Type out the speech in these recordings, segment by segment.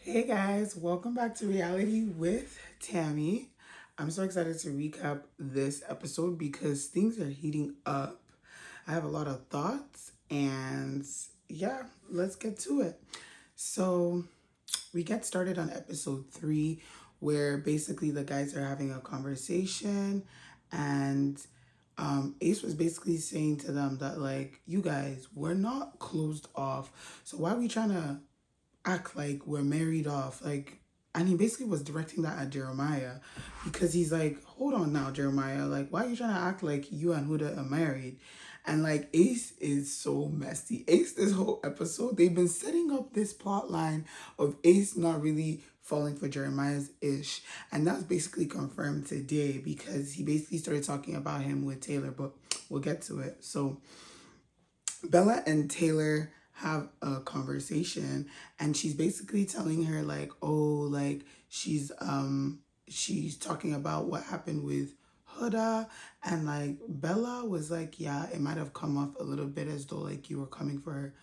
Hey guys, welcome back to Reality with Tammy. I'm so excited to recap this episode because things are heating up. I have a lot of thoughts and yeah, let's get to it. So, we get started on episode 3 where basically the guys are having a conversation and Ace was basically saying to them that like you guys we're not closed off, so why are we trying to act like we're married off. Like, and he basically was directing that at Jeremiah because he's like, hold on now, Jeremiah. Like, why are you trying to act like you and Huda are married? And like, Ace is so messy. Ace, this whole episode, they've been setting up this plot line of Ace not really falling for Jeremiah's ish. And that's basically confirmed today because he basically started talking about him with Taylor, but we'll get to it. So, Bella and Taylor have a conversation and she's basically telling her like, oh, like she's talking about what happened with Huda, and like Bella was like, yeah, it might have come off a little bit as though like you were coming for her,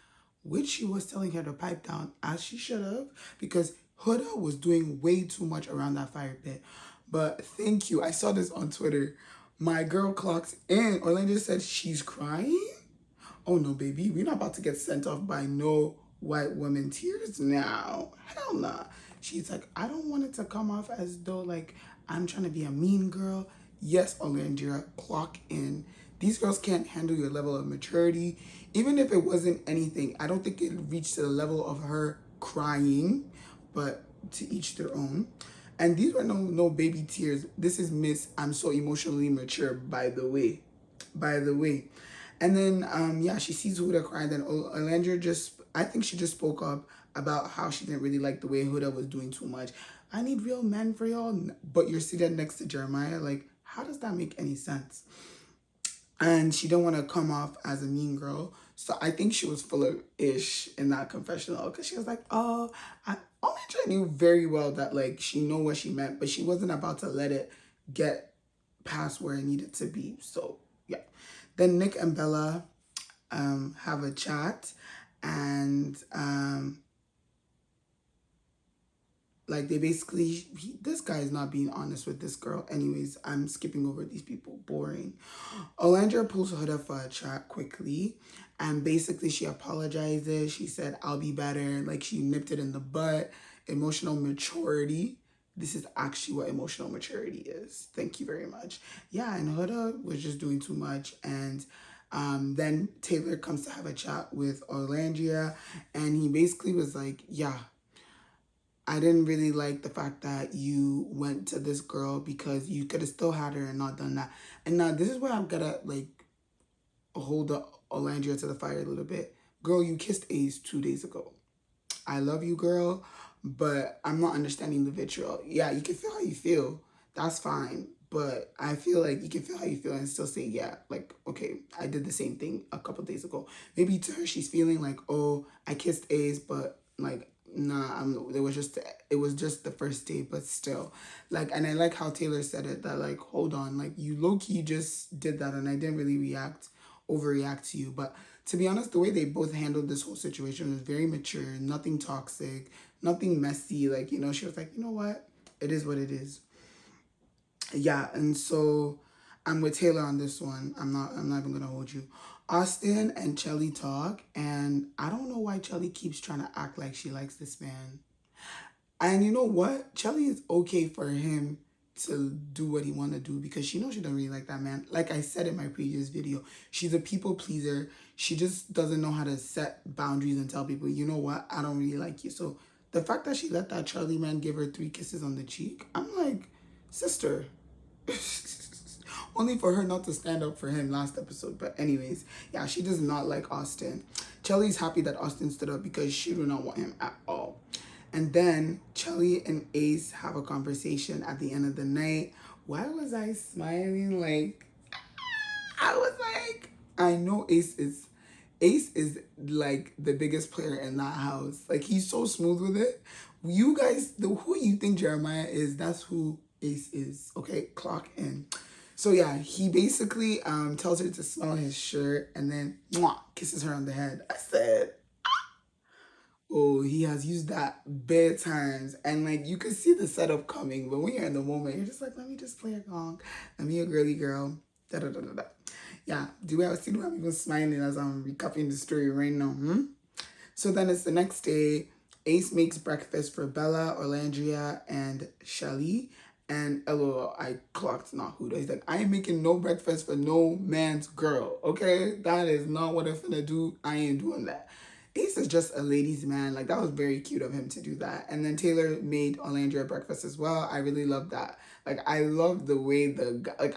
which she was telling her to pipe down as she should have, because Huda was doing way too much around that fire pit. But thank you. I saw this on Twitter. My girl clocked in. Orlando said she's crying. Oh no, baby, we're not about to get sent off by no white woman tears now. Hell nah. She's like, I don't want it to come off as though like I'm trying to be a mean girl. Yes, Olandria, clock in. These girls can't handle your level of maturity. Even if it wasn't anything, I don't think it reached to the level of her crying, but to each their own. And these were no baby tears. This is Miss I'm so emotionally mature, by the way. By the way. And then, yeah, she sees Huda crying. Then Alandra I think she just spoke up about how she didn't really like the way Huda was doing too much. I need real men for y'all, but you're sitting next to Jeremiah. Like, how does that make any sense? And she didn't want to come off as a mean girl. So I think she was full of ish in that confessional because she was like, oh, Alandra knew very well that like she knew what she meant, but she wasn't about to let it get past where it needed to be. So yeah. Then Nick and Bella have a chat, and like they basically, this guy is not being honest with this girl. Anyways, I'm skipping over these people. Boring. Olandra pulls Huda for a chat quickly, and basically she apologizes. She said, I'll be better. Like she nipped it in the butt. Emotional maturity. This is actually what emotional maturity is. Thank you very much. Yeah, and Huda was just doing too much. And then Taylor comes to have a chat with Orlandria, and he basically was like, yeah, I didn't really like the fact that you went to this girl because you could have still had her and not done that. And now this is where I'm gonna like hold the Orlandria to the fire a little bit. Girl, you kissed Ace 2 days ago. I love you, girl, but I'm not understanding the vitriol. Yeah, you can feel how you feel. That's fine. But I feel like you can feel how you feel and still say, yeah, like, okay, I did the same thing a couple days ago. Maybe to her, she's feeling like, oh, I kissed Ace, but like, nah, it was just the first date, but still. Like, and I like how Taylor said it, that like, hold on, like, you low-key just did that and I didn't really overreact to you. But to be honest, the way they both handled this whole situation was very mature, nothing toxic, nothing messy. Like, she was like, you know what? It is what it is. Yeah, and so I'm with Taylor on this one. I'm not even gonna hold you. Austin and Chelly talk, and I don't know why Chelly keeps trying to act like she likes this man. And you know what? Chelly is okay for him to do what he want to do because she knows she don't really like that man. Like I said in my previous video, she's a people pleaser. She just doesn't know how to set boundaries and tell people, you know what, I don't really like you. So the fact that she let that Charlie man give her 3 kisses on the cheek, I'm like, sister. Only for her not to stand up for him last episode. But anyways, yeah, she does not like Austin. Chelly's happy that Austin stood up because she do not want him at all. And then Chelly and Ace have a conversation at the end of the night. Why was I smiling? Like, I was like, I know Ace is like the biggest player in that house. Like he's so smooth with it. You guys, who you think Jeremiah is, that's who Ace is. Okay, clock in. So yeah, he basically tells her to smell his shirt and then mwah, kisses her on the head. I said, Oh, he has used that bare times, and like you can see the setup coming. But when you're in the moment, you're just like, let me just play along. Let me a girly girl. Da da da da da. Yeah. Do I see? Do I'm even smiling as I'm recapping the story right now? Hmm? So then it's the next day. Ace makes breakfast for Bella, Orlandria, and Shelly. And LOL, I clocked not Huda. He's like, I ain't making no breakfast for no man's girl. Okay? That is not what I'm finna do. I ain't doing that. Ace is just a ladies' man. Like, that was very cute of him to do that. And then Taylor made Orlandria breakfast as well. I really love that. Like, I love the way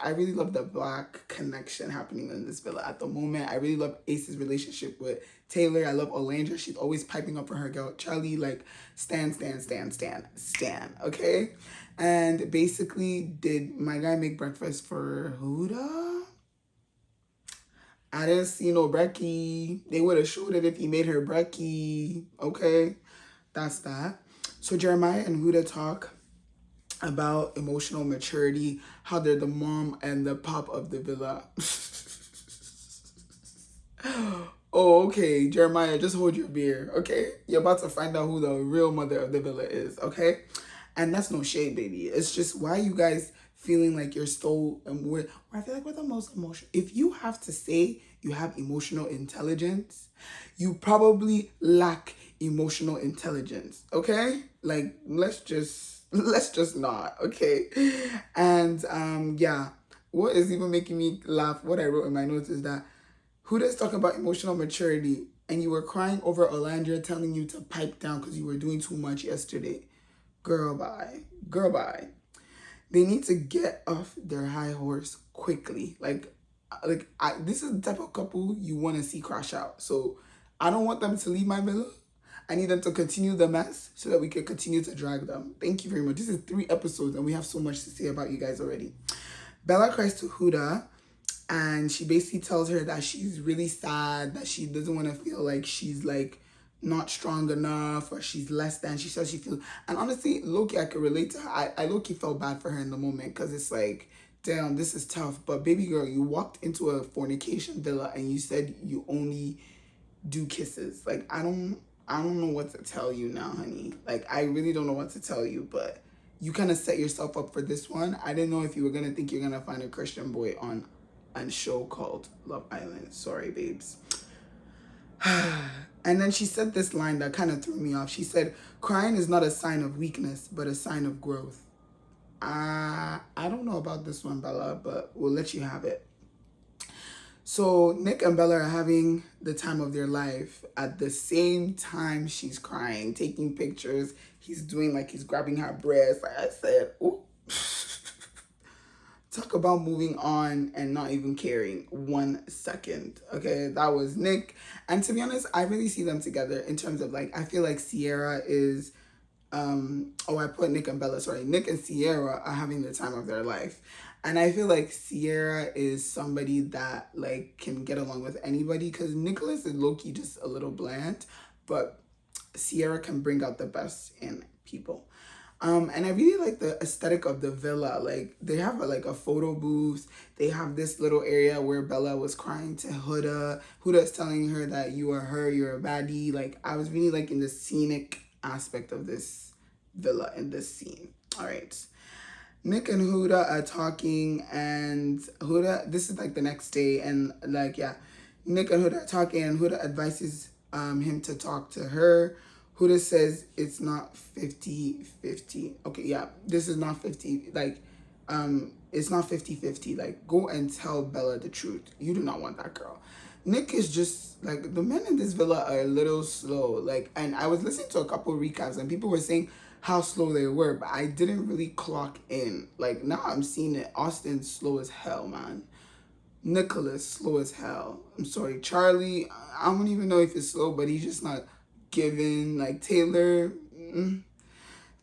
I really love the black connection happening in this villa at the moment. I really love Ace's relationship with Taylor. I love Orlandria. She's always piping up for her girl. Charlie, like, stan. Okay? And basically, did my guy make breakfast for Huda? I didn't see no brekkie. They would have showed it if he made her brekkie. Okay? That's that. So Jeremiah and Huda talk about emotional maturity, how they're the mom and the pop of the villa. Oh, okay, Jeremiah, just hold your beer, okay? You're about to find out who the real mother of the villa is, okay? And that's no shade, baby. It's just why you guys feeling like you're so I feel like we're the most emotional. If you have to say you have emotional intelligence, you probably lack emotional intelligence, okay? Like let's just not, okay? And yeah, what is even making me laugh, what I wrote in my notes is that who does talk about emotional maturity and you were crying over Orlandria telling you to pipe down because you were doing too much yesterday? Girl, bye. Girl, bye. They need to get off their high horse quickly. This is the type of couple you want to see crash out. So I don't want them to leave my villa. I need them to continue the mess so that we can continue to drag them. Thank you very much. This is 3 episodes and we have so much to say about you guys already. Bella cries to Huda and she basically tells her that she's really sad, that she doesn't want to feel like she's like not strong enough or she's less than. She says she feels, and honestly, low-key, I could relate to her. I low-key felt bad for her in the moment because it's like, damn, this is tough. But baby girl, you walked into a fornication villa and you said you only do kisses. Like, I don't know what to tell you now, honey. Like, I really don't know what to tell you, but you kind of set yourself up for this one. I didn't know if you were gonna think you're gonna find a Christian boy on a show called Love Island. Sorry, babes. And then she said this line that kind of threw me off. She said, crying is not a sign of weakness, but a sign of growth. I don't know about this one, Bella, but we'll let you have it. So Nick and Bella are having the time of their life. At the same time she's crying, taking pictures. He's doing like he's grabbing her breast. Like I said, ooh. Talk about moving on and not even caring 1 second. Okay, that was Nick. And to be honest, I really see them together in terms of like, I feel like Sierra is, I put Nick and Bella, sorry. Nick and Sierra are having the time of their life. And I feel like Sierra is somebody that like can get along with anybody because Nicholas is low-key just a little bland, but Sierra can bring out the best in people. And I really like the aesthetic of the villa. Like they have like a photo booth. They have this little area where Bella was crying to Huda. Huda's telling her that you are her, you're a baddie. Like I was really liking the scenic aspect of this villa in this scene. All right. Nick and Huda are talking and Huda, this is like the next day and like, yeah, Nick and Huda are talking and Huda advises him to talk to her. Huda says it's not 50-50. Okay, yeah, this is not 50. Like, it's not 50-50. Like, go and tell Bella the truth. You do not want that girl. Nick is just, like, the men in this villa are a little slow. Like, and I was listening to a couple recaps and people were saying how slow they were, but I didn't really clock in. Like, now I'm seeing it. Austin's slow as hell, man. Nicholas, slow as hell. I'm sorry. Charlie, I don't even know if it's slow, but he's just not giving. Like Taylor,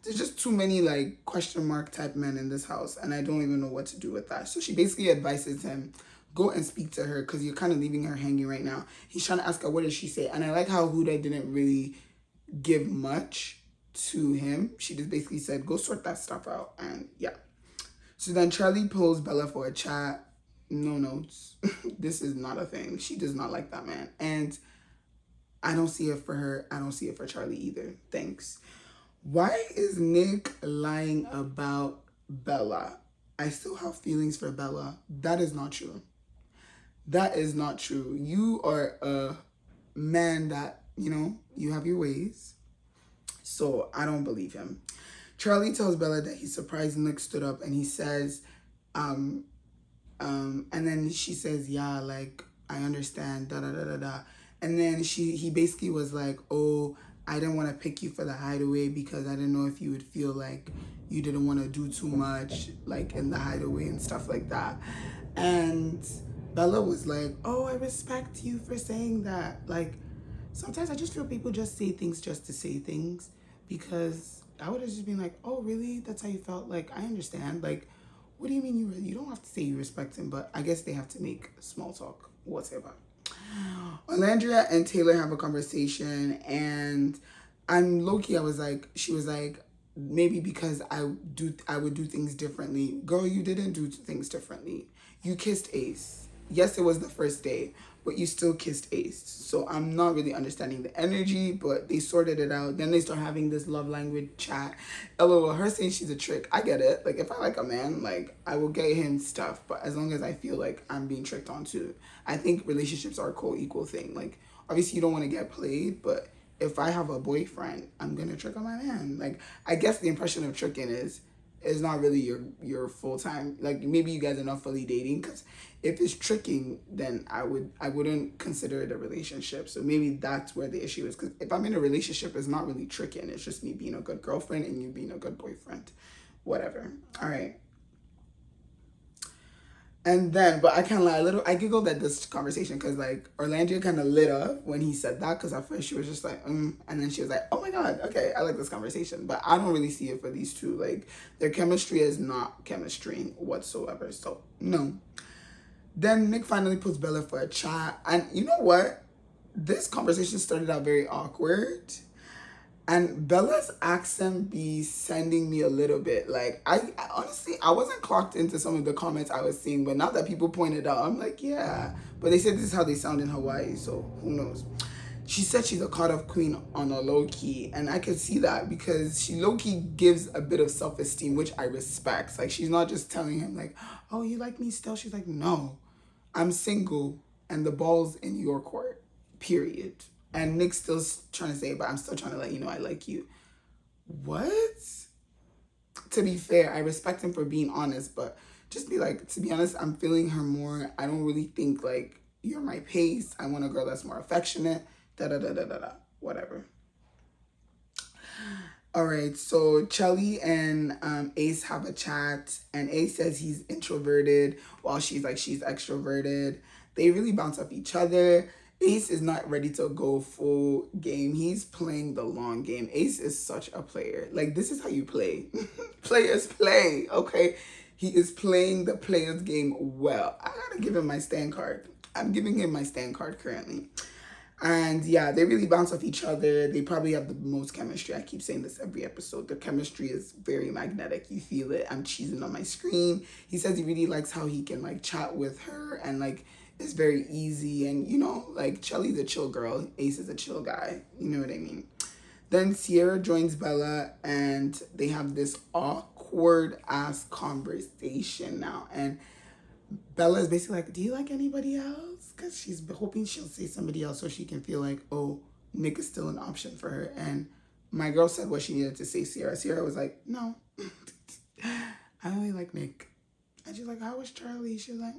there's just too many like question mark type men in this house and I don't even know what to do with that. So she basically advises him, go and speak to her because you're kind of leaving her hanging right now. He's trying to ask her, what did she say? And I like how Huda didn't really give much to him. She just basically said, go sort that stuff out. And yeah. So then Charlie pulls Bella for a chat. No notes. This is not a thing. She does not like that man. And I don't see it for her. I don't see it for Charlie either. Thanks. Why is Nick lying about Bella? I still have feelings for Bella. That is not true. That is not true. You are a man that, you have your ways. So I don't believe him. Charlie tells Bella that he's surprised Nick stood up and he says, um, and then she says, yeah, like, I understand, da da da da da. And then he basically was like, oh, I didn't want to pick you for the hideaway because I didn't know if you would feel like you didn't want to do too much, like in the hideaway and stuff like that. And Bella was like, oh, I respect you for saying that. Like, sometimes I just feel people just say things just to say things, because I would have just been like, oh, really? That's how you felt? Like, I understand. Like, what do you mean you don't have to say you respect him, but I guess they have to make small talk, whatever. Alandria and Taylor have a conversation, and I'm low-key, she was like, maybe because I would do things differently. Girl, you didn't do things differently. You kissed Ace. Yes, it was the first day, but you still kissed Ace. So I'm not really understanding the energy, but they sorted it out. Then they start having this love language chat. LOL, her saying she's a trick. I get it. Like, if I like a man, like, I will get him stuff, but as long as I feel like I'm being tricked onto. I think relationships are a co-equal thing. Like, obviously you don't want to get played, but if I have a boyfriend, I'm gonna trick on my man. Like, I guess the impression of tricking is not really your full time. Like, maybe you guys are not fully dating, because if it's tricking, then I wouldn't consider it a relationship. So maybe that's where the issue is. Because if I'm in a relationship, it's not really tricking. It's just me being a good girlfriend and you being a good boyfriend. Whatever. All right. And then, but I can't lie, I giggled at this conversation because, like, Orlando kind of lit up when he said that, because at first she was just like, and then she was like, oh my God, okay, I like this conversation. But I don't really see it for these two. Like, their chemistry is not chemistry whatsoever. So, no. Then Nick finally puts Bella for a chat. And you know what? This conversation started out very awkward. And Bella's accent be sending me a little bit. Like, I honestly, I wasn't clocked into some of the comments I was seeing, but now that people pointed out, I'm like, yeah. But they said this is how they sound in Hawaii, so who knows? She said she's a caught up queen on a low key, and I can see that because she low key gives a bit of self esteem, which I respect. Like, she's not just telling him like, oh, you like me still? She's like, no, I'm single, and the ball's in your court. Period. And Nick's still trying to say, but I'm still trying to let you know I like you. What? To be fair, I respect him for being honest, but just be like, to be honest, I'm feeling her more. I don't really think, like, you're my pace. I want a girl that's more affectionate. Da da da da da da. Whatever. All right, so Chelly and Ace have a chat, and Ace says he's introverted while she's extroverted. They really bounce off each other. Ace is not ready to go full game. He's playing the long game. Ace is such a player. Like, this is how you play. Players play, okay? He is playing the player's game well. I gotta give him my stand card. I'm giving him my stand card currently. And yeah, they really bounce off each other. They probably have the most chemistry. I keep saying this every episode. The chemistry is very magnetic. You feel it. I'm cheesing on my screen. He says he really likes how he can, like, chat with her, and, like, it's very easy. And, like, Chelly's a chill girl. Ace is a chill guy. You know what I mean? Then Sierra joins Bella, and they have this awkward ass conversation now. And Bella is basically like, do you like anybody else? Because she's hoping she'll say somebody else so she can feel like, oh, Nick is still an option for her. And my girl said what she needed to say, Sierra. Sierra was like, no, I only like Nick. And she's like, how was Charlie? She was like,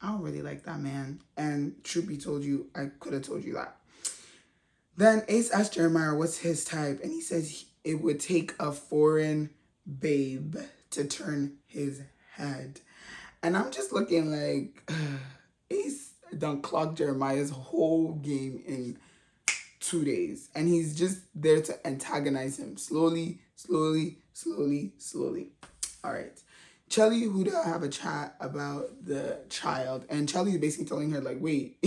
I don't really like that man. And truth be told you, I could have told you that. Then Ace asked Jeremiah what's his type. And he says it would take a foreign babe to turn his head. And I'm just looking like, Ace done clocked Jeremiah's whole game in 2 days. And he's just there to antagonize him slowly, slowly, slowly, slowly. All right. Chelly and Huda have a chat about the child. And Chelly is basically telling her, like, wait,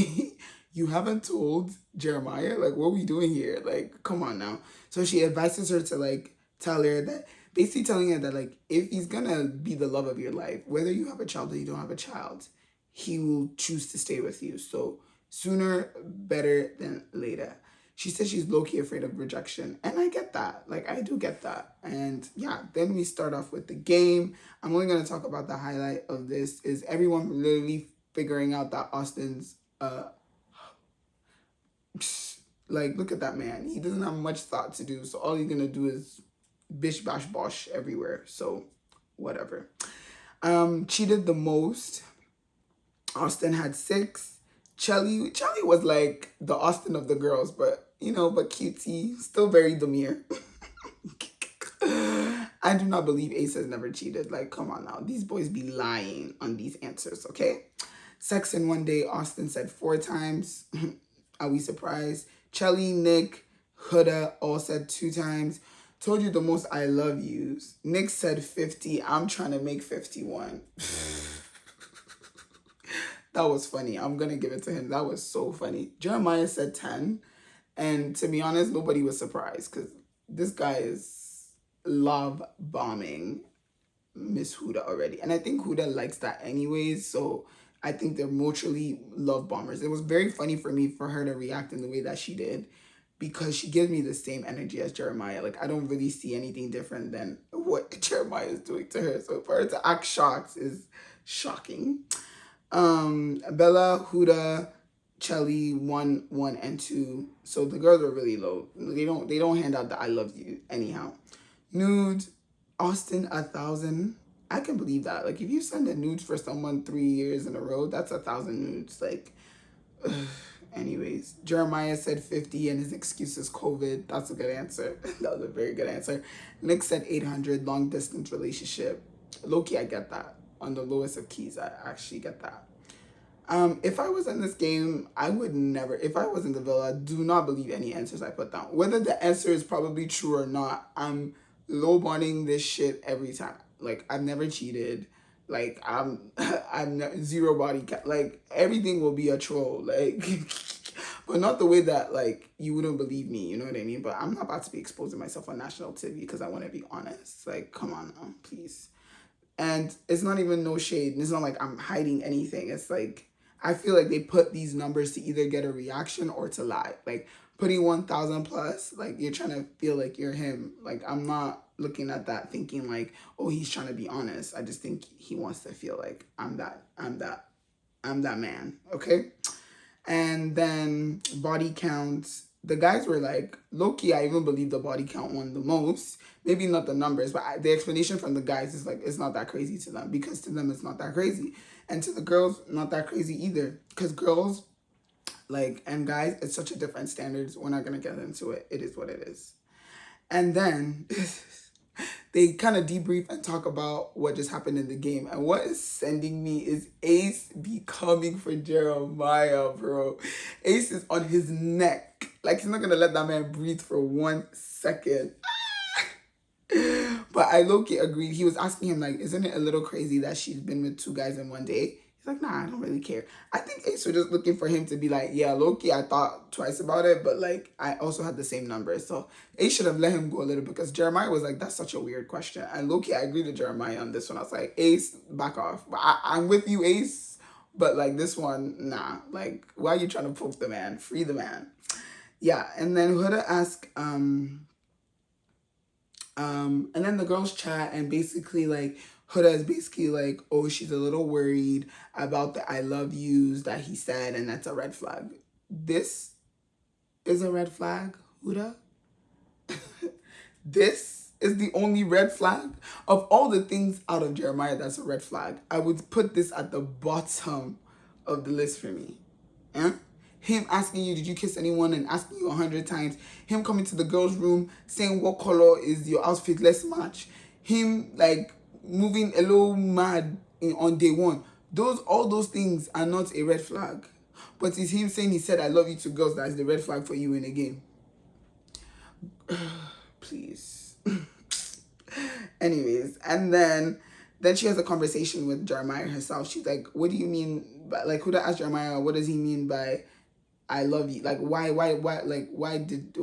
you haven't told Jeremiah? Like, what are we doing here? Like, come on now. So she advises her to, like, tell her that, basically telling her that, like, if he's gonna be the love of your life, whether you have a child or you don't have a child, he will choose to stay with you. So Sooner better than later. She said she's low-key afraid of rejection. And I get that. Like, I do get that. And yeah, then we start off with the game. I'm only going to talk about the highlight of this is everyone literally figuring out that Austin's, like, look at that man. He doesn't have much thought to do. So all he's going to do is bish, bash, bosh everywhere. So whatever. Cheated the most. Austin had 6. Chelly was like the Austin of the girls, but but cutesy, still very demure. I do not believe Ace has never cheated. Like, come on now. These boys be lying on these answers, okay? Sex in one day, Austin said 4 times. Are we surprised? Chelly, Nick, Huda all said 2 times. Told you the most I love yous. Nick said 50. I'm trying to make 51. That was funny. I'm going to give it to him. That was so funny. Jeremiah said 10. And to be honest, nobody was surprised because this guy is love bombing Miss Huda already. And I think Huda likes that anyways. So I think they're mutually love bombers. It was very funny for me for her to react in the way that she did because she gives me the same energy as Jeremiah. Like, I don't really see anything different than what Jeremiah is doing to her. So for her to act shocked is shocking. Bella, Huda, Chelly, 1, 1, and 2. So the girls are really low. They don't hand out the I love you anyhow. Nude, Austin 1,000. I can believe that. Like, if you send a nude for someone 3 years in a row, that's 1,000 nudes. Like, anyways, Jeremiah said 50 and his excuse is COVID. That's a good answer. That was a very good answer. Nick said 800, long distance relationship. Low-key, I get that. On the lowest of keys, I actually get that. If I was in this game, I would never, if I was in the villa, do not believe any answers I put down. Whether the answer is probably true or not, I'm lowballing this shit every time. Like, I've never cheated. Like, I'm zero body count. Like, everything will be a troll. Like, but not the way that, like, you wouldn't believe me. You know what I mean? But I'm not about to be exposing myself on national TV because I want to be honest. Like, come on now, please. And it's not even no shade. It's not like I'm hiding anything. It's like, I feel like they put these numbers to either get a reaction or to lie. Like, putting 1,000 plus, like, you're trying to feel like you're him. Like, I'm not looking at that thinking like, oh, he's trying to be honest. I just think he wants to feel like I'm that man. Okay. And then body counts. The guys were like, low-key, I even believe the body count one the most. Maybe not the numbers, but the explanation from the guys is like, it's not that crazy to them. Because to them, it's not that crazy. And to the girls, not that crazy either. Because girls, like, and guys, it's such a different standards. We're not going to get into it. It is what it is. And then they kind of debrief and talk about what just happened in the game. And what is sending me is Ace be coming for Jeremiah, bro. Ace is on his neck. Like, he's not going to let that man breathe for 1 second. But I low-key agreed. He was asking him, like, isn't it a little crazy that she's been with 2 guys in one day? He's like, nah, I don't really care. I think Ace was just looking for him to be like, yeah, low-key, I thought twice about it, but, like, I also had the same numbers. So Ace should have let him go a little because Jeremiah was like, that's such a weird question. And low-key, I agreed with Jeremiah on this one. I was like, Ace, back off. But I'm with you, Ace. But, like, this one, nah. Like, why are you trying to poke the man? Free the man. Yeah, and then Huda asked, and then the girls chat and basically like Huda is basically like, oh, she's a little worried about the I love yous that he said, and that's a red flag. This is a red flag, Huda. This is the only red flag. Of all the things out of Jeremiah that's a red flag, I would put this at the bottom of the list for me. Yeah? Him asking you, did you kiss anyone, and asking you 100 times. Him coming to the girls' room saying, what color is your outfit? Let's match. Him, like, moving a little mad on day 1. All those things are not a red flag. But it's him saying he said, I love you to girls, that is the red flag for you in a game. Please. Anyways, and then she has a conversation with Jeremiah herself. She's like, what do you mean by, like, Huda asked Jeremiah, what does he mean by I love you? Like, why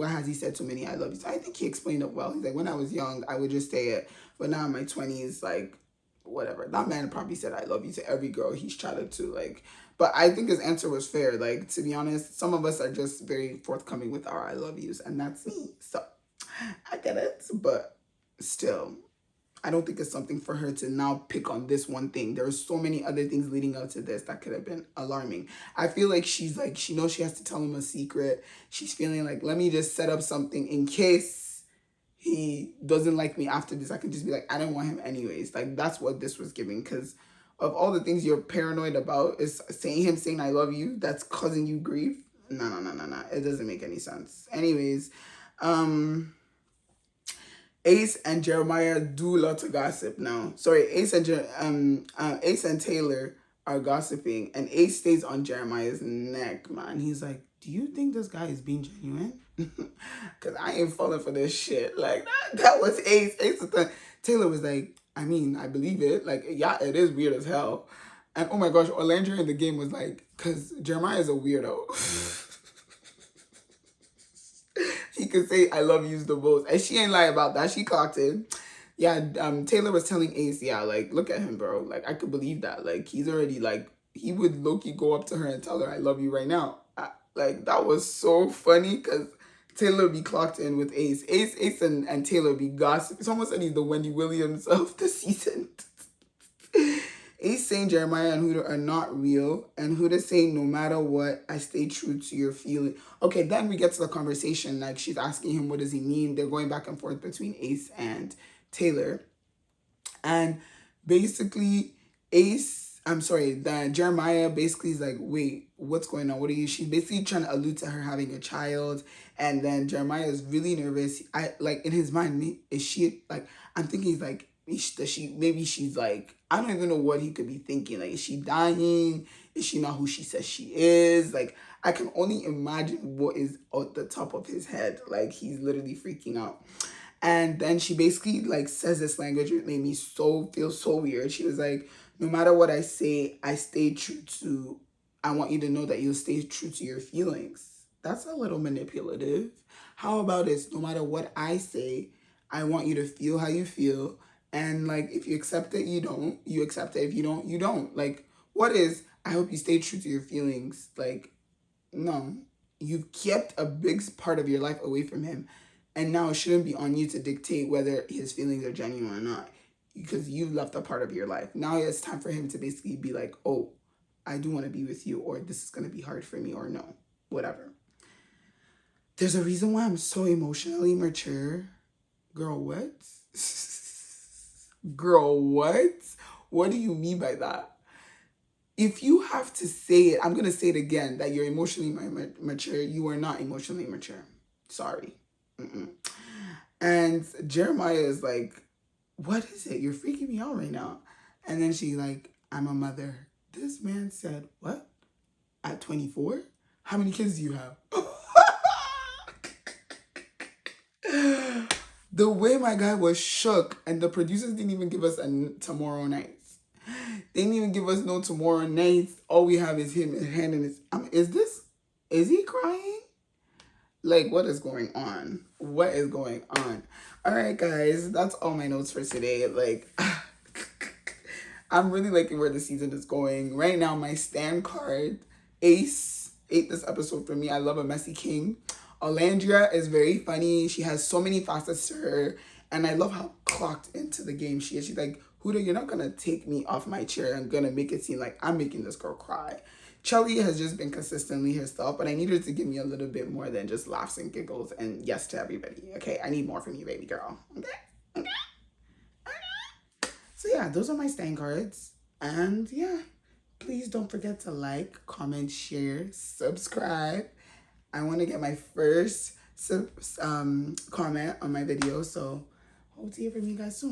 has he said so many I love you? So I think he explained it well. He's like, when I was young, I would just say it. But now in my 20s, like, whatever. That man probably said I love you to every girl he's chatted to, like, but I think his answer was fair. Like, to be honest, some of us are just very forthcoming with our I love yous, and that's me. So I get it, but still, I don't think it's something for her to now pick on this one thing. There are so many other things leading up to this that could have been alarming. I feel like she's like, she knows she has to tell him a secret. She's feeling like, let me just set up something in case he doesn't like me after this. I can just be like, I don't want him anyways. Like, that's what this was giving. Because of all the things you're paranoid about, is saying I love you, that's causing you grief. No, no, no, no, no. It doesn't make any sense. Anyways, Ace and Jeremiah do love to gossip now. Sorry, Ace and Taylor are gossiping, and Ace stays on Jeremiah's neck, man. He's like, do you think this guy is being genuine? Because I ain't falling for this shit. Like, that was Ace. Taylor was like, I mean, I believe it. Like, yeah, it is weird as hell. And oh my gosh, Orlando in the game was like, because Jeremiah is a weirdo. He could say I love you the most. And she ain't lie about that. She clocked it. Yeah, Taylor was telling Ace, yeah, like, look at him, bro. Like, I could believe that. Like, he's already, like, he would low-key go up to her and tell her, I love you right now. Like, that was so funny because Taylor be clocked in with Ace. Ace and Taylor be gossip. It's almost like he's the Wendy Williams of the season. Ace saying Jeremiah and Huda are not real, and Huda saying no matter what, I stay true to your feeling. Okay, then we get to the conversation. Like, she's asking him, what does he mean? They're going back and forth between Ace and Taylor. And basically, Jeremiah basically is like, wait, what's going on? What are you? She's basically trying to allude to her having a child. And then Jeremiah is really nervous. In his mind, is she, like, I'm thinking he's like, maybe she's like, I don't even know what he could be thinking. Like, is she dying? Is she not who she says she is? Like, I can only imagine what is at the top of his head. Like, he's literally freaking out. And then she basically, like, says this language. It made me feel so weird. She was like, no matter what I say, I want you to know that you'll stay true to your feelings. That's a little manipulative. How about this? No matter what I say, I want you to feel how you feel. And, like, if you accept it, you don't. You accept it. If you don't, you don't. Like, what is, I hope you stay true to your feelings. Like, no. You've kept a big part of your life away from him. And now it shouldn't be on you to dictate whether his feelings are genuine or not. Because you've left a part of your life. Now it's time for him to basically be like, oh, I do want to be with you. Or this is going to be hard for me. Or no. Whatever. There's a reason why I'm so emotionally mature. Girl, what? Girl, what? What do you mean by that? If you have to say it, I'm going to say it again, that you're emotionally mature. You are not emotionally mature. Sorry. And Jeremiah is like, what is it? You're freaking me out right now. And then she's like, I'm a mother. This man said, what? At 24? How many kids do you have? The way my guy was shook, and the producers didn't even give us a tomorrow nights. They didn't even give us no tomorrow nights. All we have is him hand in his. Is he crying? Like, what is going on? What is going on? All right, guys, that's all my notes for today. Like, I'm really liking where the season is going. Right now, my stand card, Ace, ate this episode for me. I love a messy king. Olandria is very funny. She has so many facets to her. And I love how clocked into the game she is. She's like, Huda, you're not going to take me off my chair. I'm going to make it seem like I'm making this girl cry. Chelly has just been consistently herself, but I need her to give me a little bit more than just laughs and giggles and yes to everybody. Okay, I need more from you, baby girl. Okay. So yeah, those are my stain cards. And yeah, please don't forget to like, comment, share, subscribe. I want to get my first comment on my video, so hope to hear from you guys soon.